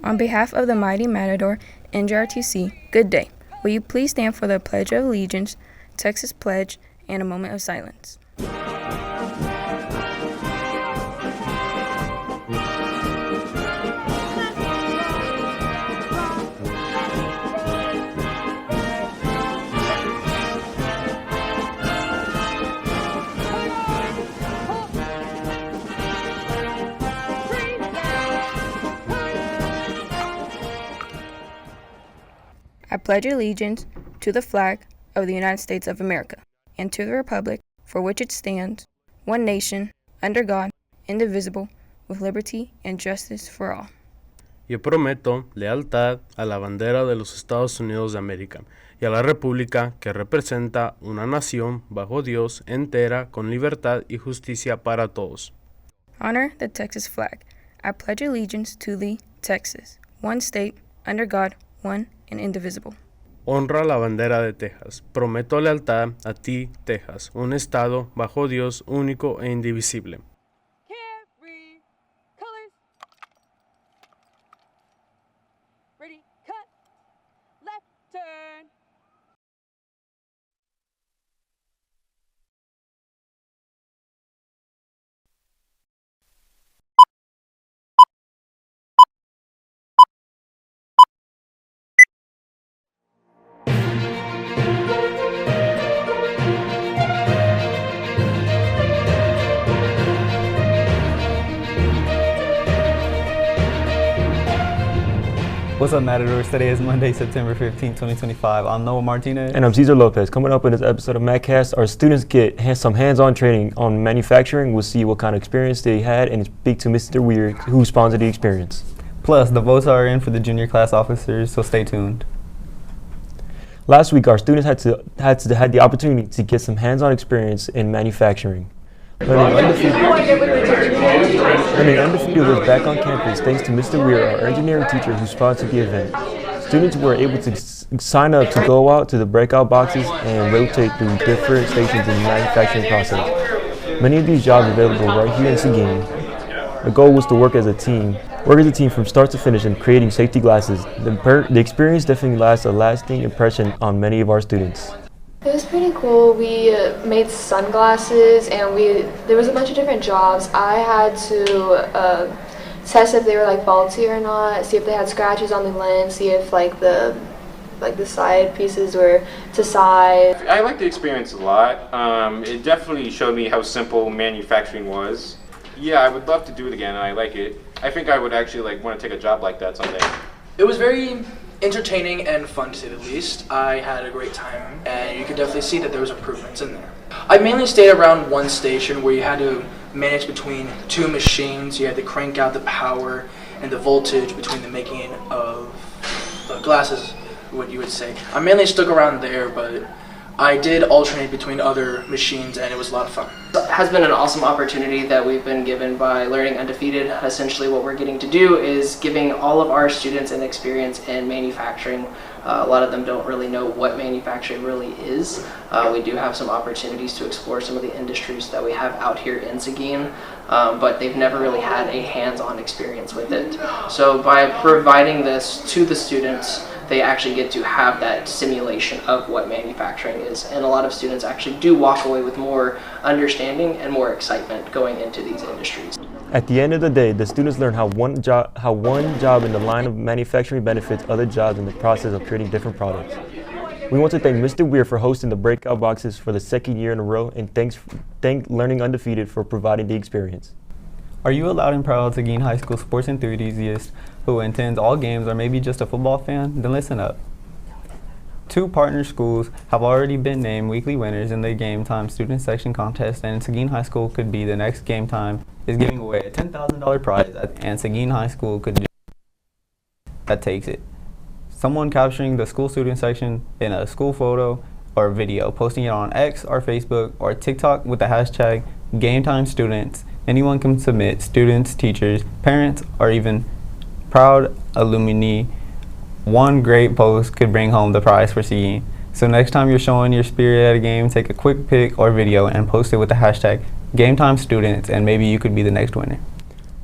On behalf of the mighty Matador NJRTC, good day. Will you please stand for the Pledge of Allegiance, Texas Pledge, and a moment of silence. I pledge allegiance to the flag of the United States of America and to the republic for which it stands, one nation, under God, indivisible, with liberty and justice for all. Yo prometo lealtad a la bandera de los Estados Unidos de América y a la república que representa una nación bajo Dios entera con libertad y justicia para todos. Honor the Texas flag. I pledge allegiance to thee, Texas, one state, under God, one and indivisible. Honra la bandera de Texas. Prometo lealtad a ti, Texas, un estado bajo Dios único e indivisible. Carry colors. Ready, cut. Left turn. What's up, Matadors? Today is Monday, September 15, 2025. I'm Noah Martinez. And I'm Cesar Lopez. Coming up in this episode of MatCast, our students get some hands-on training on manufacturing. We'll see what kind of experience they had and speak to Mr. Weir, who sponsored the experience. Plus, the votes are in for the junior class officers, so stay tuned. Last week, our students had the opportunity to get some hands-on experience in manufacturing. Learning undefeated was back on campus thanks to Mr. Weir, our engineering teacher who sponsored the event. Students were able to sign up to go out to the breakout boxes and rotate through different stations in the manufacturing process. Many of these jobs are available right here in Seguin. The goal was to work as a team from start to finish in creating safety glasses. The experience definitely left a lasting impression on many of our students. It was pretty cool. We made sunglasses and there was a bunch of different jobs. I had to test if they were like faulty or not, see if they had scratches on the lens, see if the side pieces were to size. I liked the experience a lot. It definitely showed me how simple manufacturing was. Yeah, I would love to do it again and I like it. I think I would actually want to take a job like that someday. It was very entertaining and fun, to say the least. I had a great time, and you could definitely see that there was improvements in there. I mainly stayed around one station where you had to manage between two machines. You had to crank out the power and the voltage between the making of the glasses, what you would say. I mainly stuck around there, but I did alternate between other machines, and it was a lot of fun. It has been an awesome opportunity that we've been given by Learning Undefeated. Essentially what we're getting to do is giving all of our students an experience in manufacturing. A lot of them don't really know what manufacturing really is. We do have some opportunities to explore some of the industries that we have out here in Seguin, but they've never really had a hands-on experience with it. So by providing this to the students, they actually get to have that simulation of what manufacturing is. And a lot of students actually do walk away with more understanding and more excitement going into these industries. At the end of the day, the students learn how one job in the line of manufacturing benefits other jobs in the process of creating different products. We want to thank Mr. Weir for hosting the breakout boxes for the second year in a row, and thank Learning Undefeated for providing the experience. Are you a loud and proud Seguin High School sports enthusiast who attends all games or maybe just a football fan? Then listen up. Two partner schools have already been named weekly winners in the Game Time Student Section Contest, and Seguin High School could be the next Game Time is giving away a $10,000 prize, and Seguin High School could that takes it. Someone capturing the school student section in a school photo or video, posting it on X or Facebook or TikTok with the hashtag GameTimeStudents. Anyone can submit, students, teachers, parents, or even proud alumni. One great post could bring home the prize for Seguin. So next time you're showing your spirit at a game, take a quick pic or video and post it with the hashtag GameTimeStudents, and maybe you could be the next winner.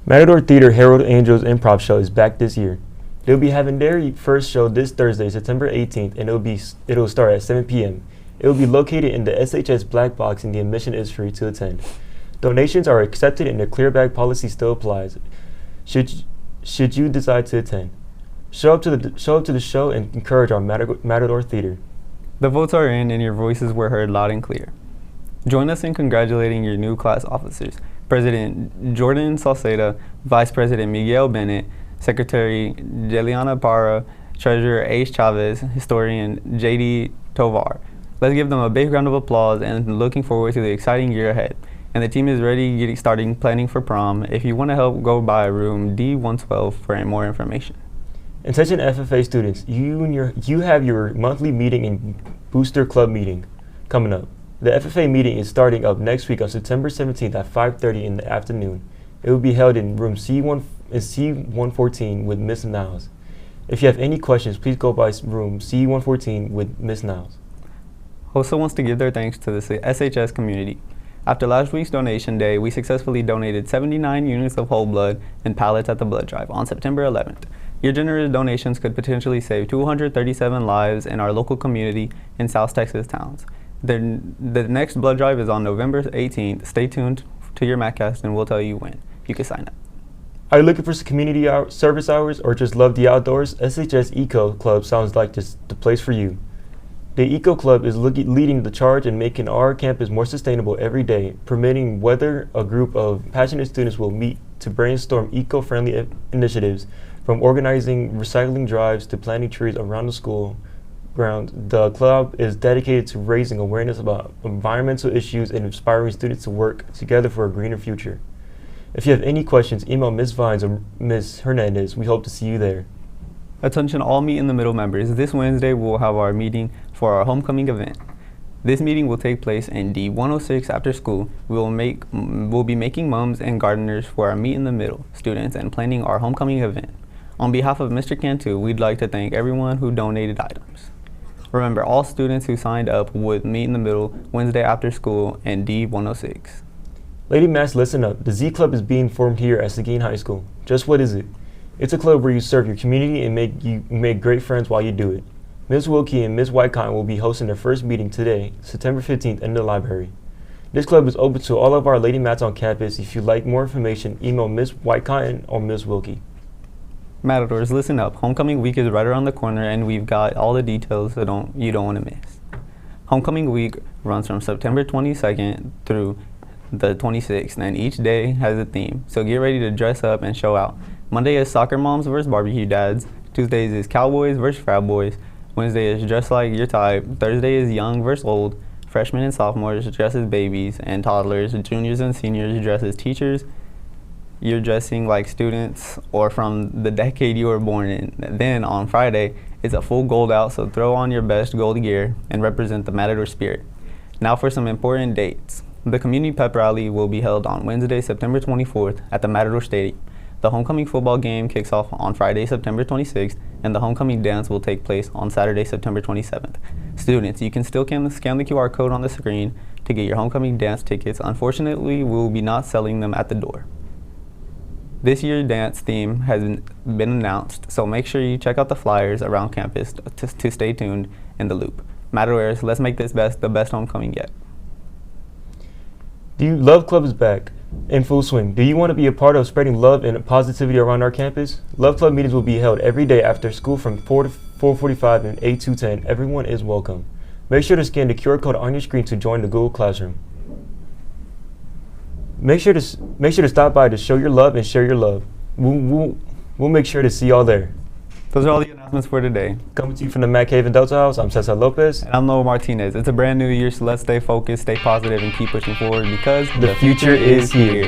Matador Theater Herald Angels Improv Show is back this year. They'll be having their first show this Thursday, September 18th, and it'll start at 7 p.m. It will be located in the SHS Black Box, and the admission is free to attend. Donations are accepted, and the clear bag policy still applies. Should you decide to attend, show up to the show and encourage our Matador Theater. The votes are in, and your voices were heard loud and clear. Join us in congratulating your new class officers: President Jordan Salceda, Vice President Miguel Bennett, Secretary Jeliana Parra, Treasurer Ace Chavez, Historian J.D. Tovar. Let's give them a big round of applause, and looking forward to the exciting year ahead. And the team is ready starting planning for prom. If you want to help, go by room D112 for more information. Attention FFA students, you have your monthly meeting and booster club meeting coming up. The FFA meeting is starting up next week on September 17th at 5:30 in the afternoon. It will be held in room C114 with Miss Niles. If you have any questions, please go by room C114 with Miss Niles. HOSA wants to give their thanks to the SHS community. After last week's donation day, we successfully donated 79 units of whole blood and pallets at the blood drive on September 11th. Your generous donations could potentially save 237 lives in our local community in South Texas towns. The next blood drive is on November 18th. Stay tuned to your MatCast and we'll tell you when. You can sign up. Are you looking for some community service hours or just love the outdoors? SHS Eco Club sounds like just the place for you. The Eco Club is leading the charge and making our campus more sustainable every day, permitting whether a group of passionate students will meet to brainstorm eco-friendly initiatives, from organizing recycling drives to planting trees around the school grounds. The club is dedicated to raising awareness about environmental issues and inspiring students to work together for a greener future. If you have any questions, email Ms. Vines or Ms. Hernandez. We hope to see you there. Attention all Meet in the Middle members. This Wednesday we'll have our meeting for our homecoming event. This meeting will take place in D106 after school. We'll be making mums and gardeners for our Meet in the Middle students and planning our homecoming event. On behalf of Mr. Cantu, we'd like to thank everyone who donated items. Remember, all students who signed up would meet in the middle Wednesday after school in D106. Lady Mass, listen up. The Z Club is being formed here at Seguin High School. Just what is it? It's a club where you serve your community and make great friends while you do it. Ms. Wilkie and Ms. Whitecotton will be hosting their first meeting today, September 15th, in the library. This club is open to all of our Lady Mats on campus. If you'd like more information, email Ms. Whitecotton or Ms. Wilkie. Matadors, listen up. Homecoming week is right around the corner and we've got all the details so you don't want to miss. Homecoming week runs from September 22nd through the 26th, and each day has a theme. So get ready to dress up and show out. Monday is Soccer Moms versus Barbecue Dads. Tuesdays is Cowboys versus Frat Boys. Wednesday is Dress Like Your Type. Thursday is Young versus Old. Freshmen and sophomores dress as babies, and toddlers, juniors and seniors dress as teachers. You're dressing like students or from the decade you were born in. Then on Friday, it's a full gold out, so throw on your best gold gear and represent the Matador spirit. Now for some important dates. The Community Pep Rally will be held on Wednesday, September 24th at the Matador Stadium. The homecoming football game kicks off on Friday, September 26th, and the homecoming dance will take place on Saturday, September 27th. Students, you can still scan the QR code on the screen to get your homecoming dance tickets. Unfortunately, we will be not selling them at the door. This year's dance theme has been announced, so make sure you check out the flyers around campus to stay tuned in the loop. Matadors, let's make this the best homecoming yet. Love Club is back in full swing. Do you want to be a part of spreading love and positivity around our campus? Love Club meetings will be held every day after school from 4 to 4:45 and 8 to 10. Everyone is welcome. Make sure to scan the QR code on your screen to join the Google Classroom. Make sure to stop by to show your love and share your love. We'll make sure to see y'all there. Those are all the announcements for today. Coming to you from the Mac Cave and Delta House, I'm Cesar Lopez. And I'm Noah Martinez. It's a brand new year, so let's stay focused, stay positive, and keep pushing forward because the future is here.